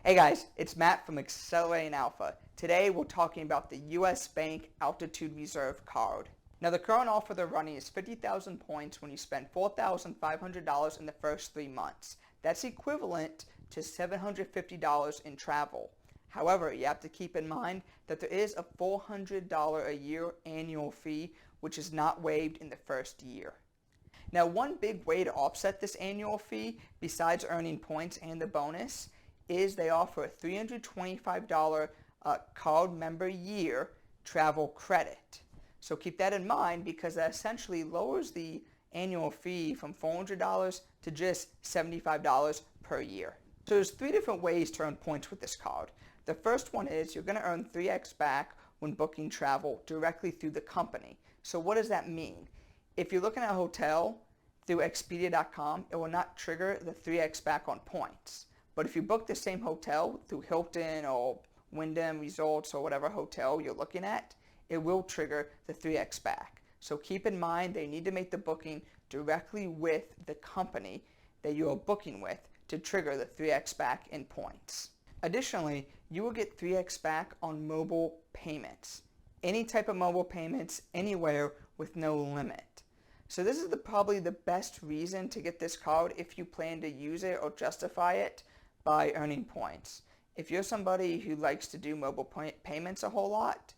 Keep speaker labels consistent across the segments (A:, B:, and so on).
A: Hey guys, it's Matt from Accelerating Alpha. Today we're talking about the US Bank Altitude Reserve card. Now the current offer they're running is 50,000 points when you spend $4,500 in the first 3 months. That's equivalent to $750 in travel. However, you have to keep in mind that there is a $400 a year annual fee which is not waived in the first year. Now one big way to offset this annual fee, besides earning points and the bonus, is they offer a $325 card member year travel credit. So keep that in mind because that essentially lowers the annual fee from $400 to just $75 per year. So there's 3 different ways to earn points with this card. The first one is you're going to earn 3x back when booking travel directly through the company. So what does that mean? If you're looking at a hotel through Expedia.com, it will not trigger the 3x back on points. But if you book the same hotel through Hilton or Wyndham Resorts or whatever hotel you're looking at, it will trigger the 3x back. So keep in mind they need to make the booking directly with the company that you are booking with to trigger the 3x back in points. Additionally, you will get 3x back on mobile payments. Any type of mobile payments anywhere with no limit. So this is probably the best reason to get this card if you plan to use it or justify it by earning points. If you're somebody who likes to do mobile payments a whole lot,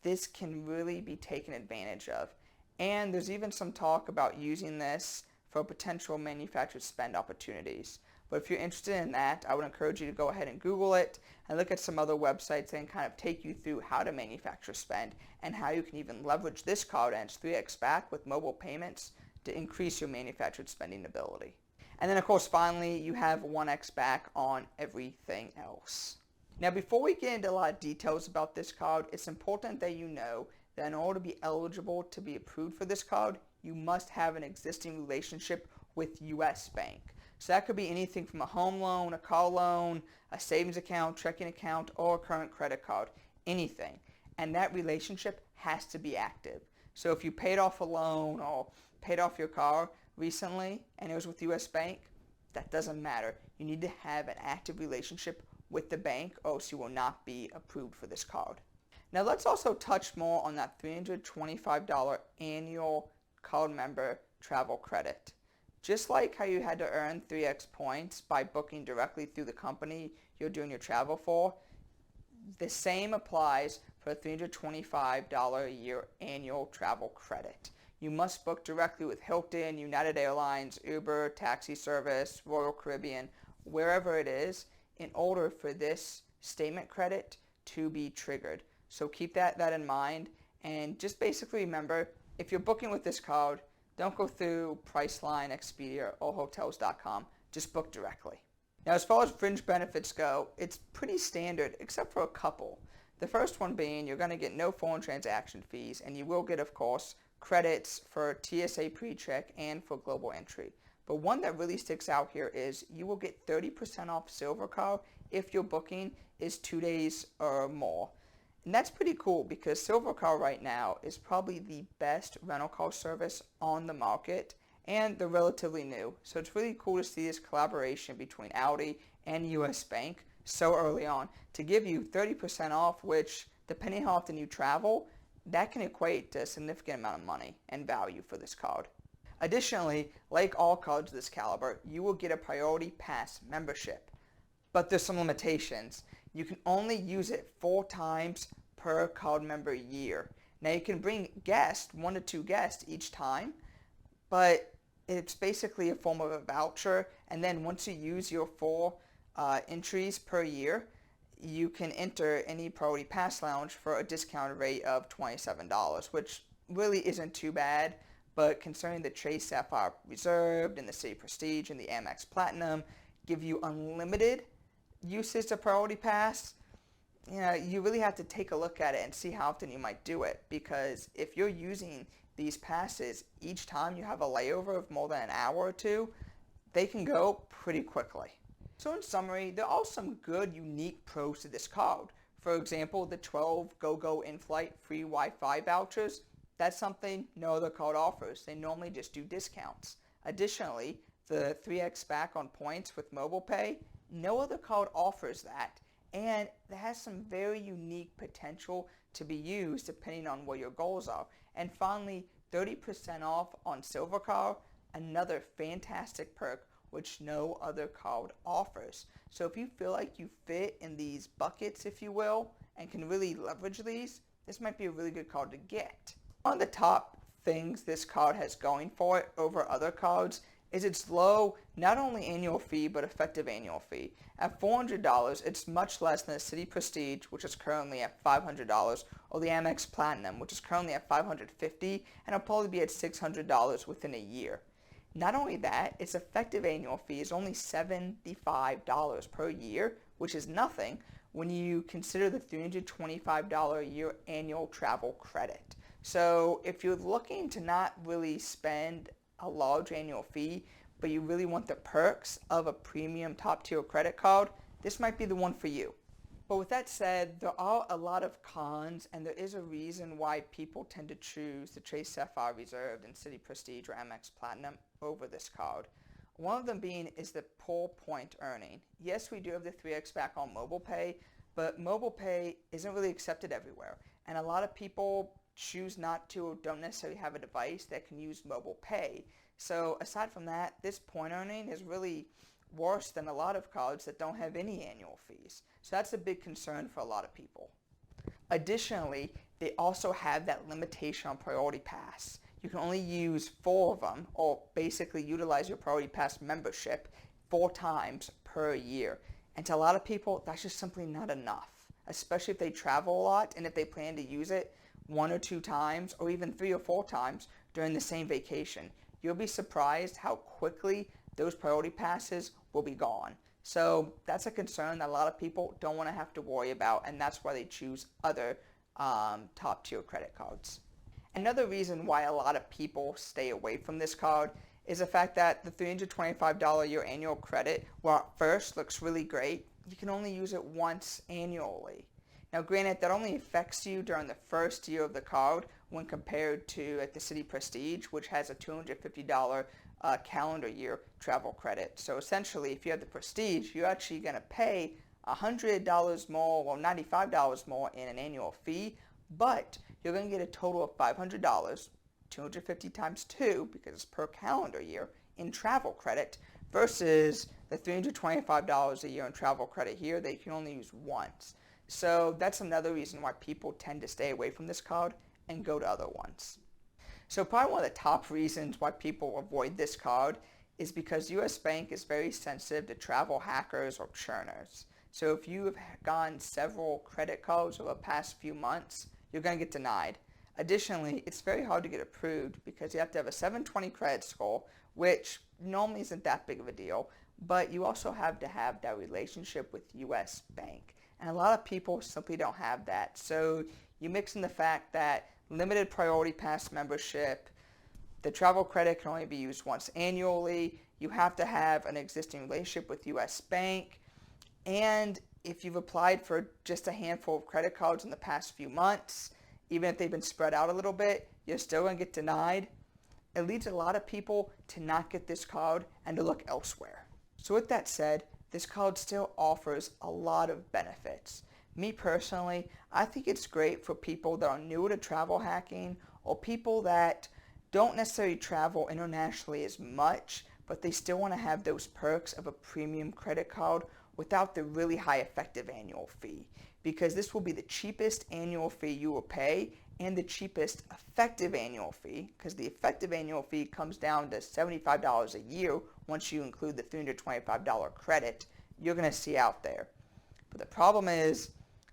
A: this can really be taken advantage of. And there's even some talk about using this for potential manufactured spend opportunities. But if you're interested in that, I would encourage you to go ahead and Google it and look at some other websites that can kind of take you through how to manufacture spend and how you can even leverage this card and its 3x back with mobile payments to increase your manufactured spending ability. And then of course finally you have 1x back on everything else. Now before we get into a lot of details about this card, it's important that you know that in order to be eligible to be approved for this card, you must have an existing relationship with US Bank. So that could be anything from a home loan, a car loan, a savings account, checking account, or a current credit card, anything. And that relationship has to be active. So if you paid off a loan or paid off your car recently and it was with US Bank, that doesn't matter. You need to have an active relationship with the bank or else you will not be approved for this card. Now let's also touch more on that $325 annual card member travel credit. Just like how you had to earn 3x points by booking directly through the company you're doing your travel for, the same applies for a $325 a year annual travel credit. You must book directly with Hilton, United Airlines, Uber, taxi service, Royal Caribbean, wherever it is, in order for this statement credit to be triggered. So keep that in mind and just basically remember, if you're booking with this card, don't go through Priceline, Expedia, or Hotels.com. Just book directly. Now as far as fringe benefits go, it's pretty standard except for a couple. The first one being you're going to get no foreign transaction fees and you will get, of course, credits for TSA PreCheck and for global entry. But one that really sticks out here is you will get 30% off Silver Card if your booking is 2 days or more. And that's pretty cool because Silver Card right now is probably the best rental car service on the market and they're relatively new. So it's really cool to see this collaboration between Audi and US Bank so early on to give you 30% off, which depending how often you travel, that can equate to a significant amount of money and value for this card. Additionally, like all cards of this caliber, you will get a Priority Pass membership. But there's some limitations. You can only use it 4 times per card member year. Now you can bring guests, 1 to 2 guests each time, but it's basically a form of a voucher. And then once you use your 4 entries per year, you can enter any Priority Pass lounge for a discounted rate of $27, which really isn't too bad. But concerning the Chase Sapphire Reserved and the City Prestige and the Amex Platinum give you unlimited usage of Priority Pass, you really have to take a look at it and see how often you might do it, because if you're using these passes each time you have a layover of more than an hour or 2, they can go pretty quickly. So in summary, there are some good unique pros to this card. For example, the 12 GoGo in-flight free Wi-Fi vouchers. That's something no other card offers. They normally just do discounts. Additionally, the 3x back on points with mobile pay No other card offers that, and it has some very unique potential to be used depending on what your goals are. And finally, 30% off on Silver Card, another fantastic perk which no other card offers. So if you feel like you fit in these buckets, if you will, and can really leverage these, this might be a really good card to get. One of the top things this card has going for it over other cards is its low, not only annual fee, but effective annual fee. At $400, it's much less than the Citi Prestige, which is currently at $500, or the Amex Platinum, which is currently at $550, and it'll probably be at $600 within a year. Not only that, its effective annual fee is only $75 per year, which is nothing when you consider the $325 a year annual travel credit. So if you're looking to not really spend a large annual fee, but you really want the perks of a premium top tier credit card, this might be the one for you. But with that said, there are a lot of cons, and there is a reason why people tend to choose the Chase Sapphire Reserve and Citi Prestige or Amex Platinum over this card. One of them being is the poor point earning. Yes, we do have the 3x back on mobile pay, but mobile pay isn't really accepted everywhere, and a lot of people choose not to or don't necessarily have a device that can use mobile pay. So aside from that, this point earning is really worse than a lot of cards that don't have any annual fees. So that's a big concern for a lot of people. Additionally, they also have that limitation on Priority Pass. You can only use 4 of them, or basically utilize your Priority Pass membership 4 times per year. And to a lot of people, that's just simply not enough, especially if they travel a lot and if they plan to use it 1 or 2 times, or even 3 or 4 times during the same vacation. You'll be surprised how quickly those priority passes will be gone. So that's a concern that a lot of people don't want to have to worry about, and that's why they choose other top tier credit cards. Another reason why a lot of people stay away from this card is the fact that the $325 a year annual credit, while at first looks really great, you can only use it once annually. Now granted, that only affects you during the first year of the card when compared to the Citi Prestige, which has a $250 calendar year travel credit. So essentially, if you have the Prestige, you're actually going to pay $100 more, or $95 more in an annual fee, but you're going to get a total of $500, 250 times 2, because it's per calendar year, in travel credit, versus the $325 a year in travel credit here that you can only use once. So that's another reason why people tend to stay away from this card and go to other ones. So probably one of the top reasons why people avoid this card is because US Bank is very sensitive to travel hackers or churners. So if you have gotten several credit cards over the past few months, you're going to get denied. Additionally, it's very hard to get approved because you have to have a 720 credit score, which normally isn't that big of a deal, but you also have to have that relationship with US Bank. And a lot of people simply don't have that. So you mix in the fact that limited priority pass membership, the travel credit can only be used once annually, you have to have an existing relationship with US Bank, and if you've applied for just a handful of credit cards in the past few months, even if they've been spread out a little bit, you're still going to get denied. It leads a lot of people to not get this card and to look elsewhere. So with that said, this card still offers a lot of benefits. Me personally, I think it's great for people that are new to travel hacking, or people that don't necessarily travel internationally as much, but they still want to have those perks of a premium credit card without the really high effective annual fee. Because this will be the cheapest annual fee you will pay and the cheapest effective annual fee, because the effective annual fee comes down to $75 a year once you include the $325 credit you're going to see out there. But the problem is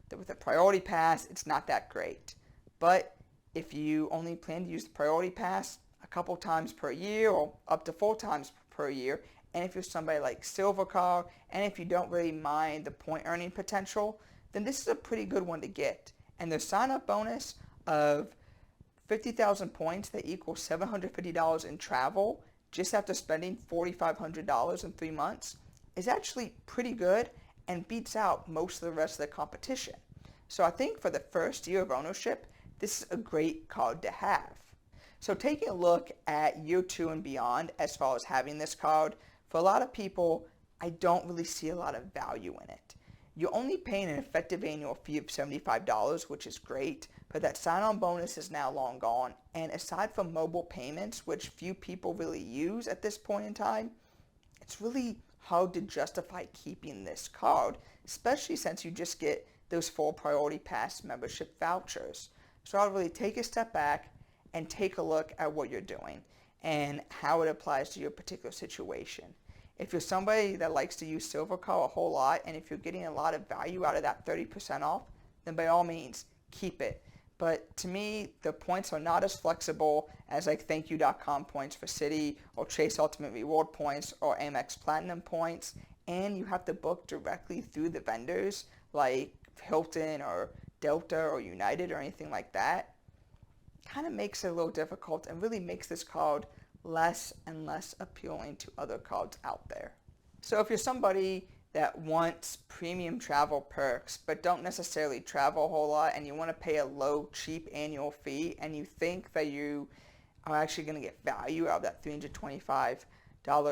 A: that with a priority pass, it's not that great. But if you only plan to use the priority pass a couple times per year, or up to 4 times per year, and if you're somebody like Silver Card, and if you don't really mind the point earning potential, then this is a pretty good one to get. And the sign-up bonus of 50,000 points that equals $750 in travel just after spending $4,500 in 3 months is actually pretty good and beats out most of the rest of the competition. So I think for the first year of ownership, this is a great card to have. So taking a look at year 2 and beyond as far as having this card, for a lot of people, I don't really see a lot of value in it. You're only paying an effective annual fee of $75, which is great, but that sign-on bonus is now long gone. And aside from mobile payments, which few people really use at this point in time, it's really hard to justify keeping this card, especially since you just get those full Priority Pass membership vouchers. So I'll really take a step back and take a look at what you're doing and how it applies to your particular situation. If you're somebody that likes to use Silver Card a whole lot, and if you're getting a lot of value out of that 30% off, then by all means, keep it. But to me, the points are not as flexible as like thankyou.com points for Citi or Chase Ultimate Reward points or Amex Platinum points. And you have to book directly through the vendors like Hilton or Delta or United or anything like that. Kind of makes it a little difficult and really makes this card less and less appealing to other cards out there. So if you're somebody that wants premium travel perks but don't necessarily travel a whole lot and you want to pay a low, cheap annual fee and you think that you are actually going to get value out of that $325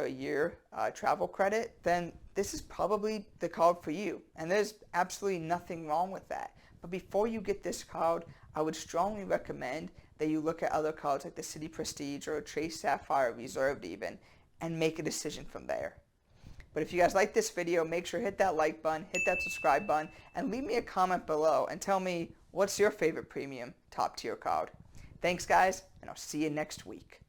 A: a year travel credit, then this is probably the card for you. And there's absolutely nothing wrong with that. But before you get this card, I would strongly recommend that you look at other cards like the Citi Prestige or Chase Sapphire Reserved even and make a decision from there. But if you guys like this video, make sure to hit that like button, hit that subscribe button, and leave me a comment below and tell me what's your favorite premium top tier card. Thanks guys, and I'll see you next week.